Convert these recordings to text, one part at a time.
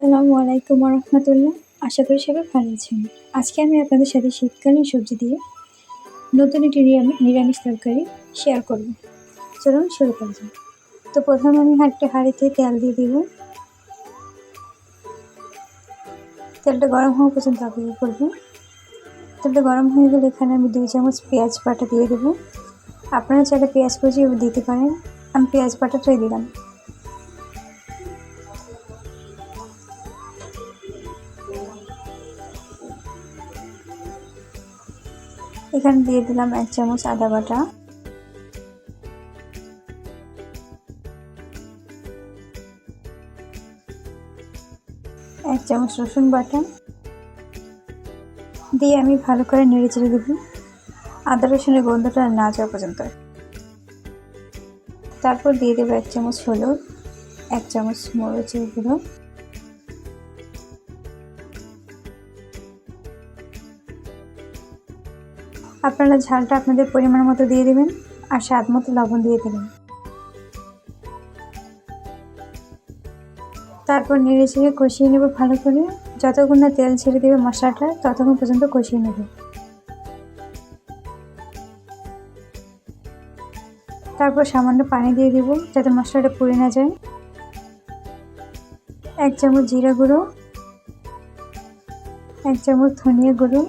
আসসালামু আলাইকুম রহমতুল্লাহ। আশা করি সবাই ভালো আছেন। আজকে আমি আপনাদের সাথে শীতকালীন সবজি দিয়ে নতুন একটি নিরামিষ তরকারি শেয়ার করব। চলুন শুরু করা যাক। তো প্রথমে আমি একটা হাঁড়িতে তেল দিয়ে দিব। তেলটা গরম হওয়া পর্যন্ত অপেক্ষা করব। তেলটা গরম হয়ে গেলে এখানে আমি 2 চামচ পেঁয়াজ বাটা দিয়ে দেব। আপনারা চাইলে পেঁয়াজ কুচিও দিতে পারেন, আমি পেঁয়াজ বাটাটাই দিলাম। এখানে দিয়ে দিলাম 1 চামচ আদা বাটা, 1 চামচ রসুন বাটা দিয়ে আমি ভালো করে নেড়ে চেড়ে দেব আদা রসুনের গন্ধটা না যাওয়া পর্যন্ত। তারপর দিয়ে দেবো 1 চামচ হলুদ, 1 চামচ মরিচের গুঁড়ো, আপনারা ঝালটা আপনাদের পরিমাণ মতো দিয়ে দেবেন আর স্বাদ মতো লবণ দিয়ে দেবেন। তারপর নেড়ে চেড়ে কষিয়ে নেব ভালো করে। যতক্ষণ না তেল ছেড়ে দেবে মশলাটা ততক্ষণ পর্যন্ত কষিয়ে নেব। তারপর সামান্য পানি দিয়ে দেব যাতে মশলাটা পুড়ে না যায়। 1 চামচ জিরা গুঁড়ো, 1 চামচ ধনিয়া গুঁড়ো।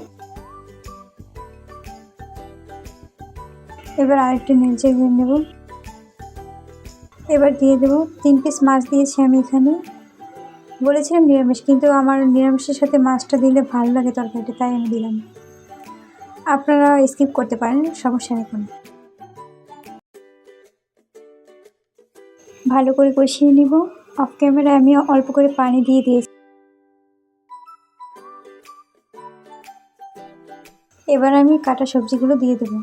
এবার আরেকটু নেড়ে চেড়ে নেব। এবার দিয়ে দেব 3 পিস মাছ দিয়েছি আমি এখানে। বলেছিলাম নিরামিষ, কিন্তু আমার নিরামিষের সাথে মাছটা দিলে ভালো লাগে তরকারিটা, তাই আমি দিলাম। আপনারা স্কিপ করতে পারেন, সমস্যা নেই কোনো। ভালো করে কষিয়ে নিব। অফ ক্যামেরায় আমি অল্প করে পানি দিয়ে দিয়েছি। এবার আমি কাটা সবজিগুলো দিয়ে দেব।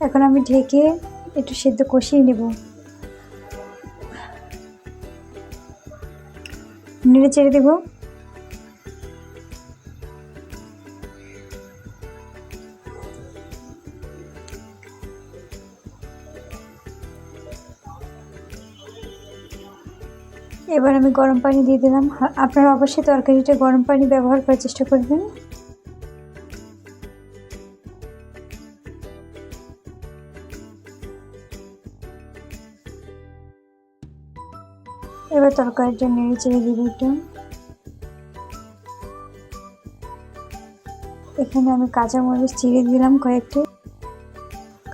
এখন আমি ঢেকে একটু সেদ্ধ কষিয়ে নেব। নেড়ে চেড়ে দেব। এবার আমি গরম পানি দিয়ে দিলাম। আপনারা অবশ্যই তরকারিটা গরম পানি ব্যবহার করার চেষ্টা করবেন। এবার তরকারিটা নেড়ে চেড়ে দিব একটু। এখানে আমি কাঁচামরিচ চিড়ে দিলাম কয়েকটি।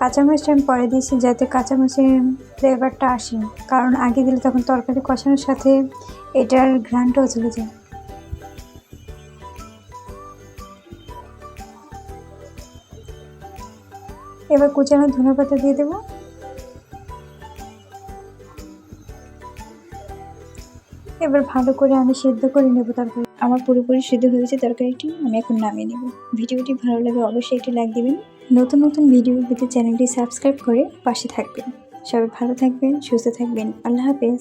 কাঁচামরিচটা আমি পরে দিয়েছি যাতে কাঁচামরিচের ফ্লেভারটা আসে, কারণ আগে দিলে তখন তরকারি কষানোর সাথে এটার ঘ্রাণটাও চলে যায়। এবার কুচানো ধনেপাতা দিয়ে দেব। এবার ভালো করে আমি সেদ্ধ করে নেব তরকারি। আমার পুরোপুরি সিদ্ধ হয়ে গেছে তরকারিটি, আমি এখন নামিয়ে নেব। ভিডিওটি ভালো লাগে অবশ্যই একটি লাইক দিবেন। নতুন নতুন ভিডিও পেতে চ্যানেলটি সাবস্ক্রাইব করে পাশে থাকবেন। সবাই ভালো থাকবেন, সুস্থ থাকবেন। আল্লাহ হাফেজ।